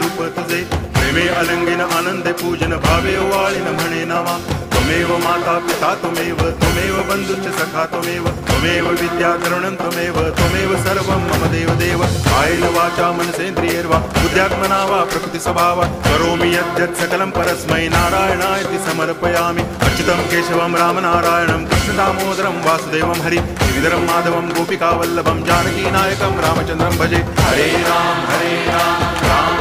रूप तुझे प्रेमे अलंगिन आनंदे पूजन भावे वाळीन म्हणे नावा त्वमेव माता पिता त्वमेव त्वमेव बंधुश्च सखा त्वमेव विद्या तरुणं त्वमेव सर्वं मम देव कायेन वाचा मनसेन्द्रियैर्वा बुद्ध्यात्मना वा प्रकृति स्वभावात् करोमि यद्यत् सकलं परस्मै नारायणायति समर्पयामि अच्युतं केशवं रामनारायणं कृष्णदामोदरं वासुदेवं हरि श्रीधरं माधवं गोपिकावल्लभं जानकीनायकं रामचन्द्रं भजे हरे राम राम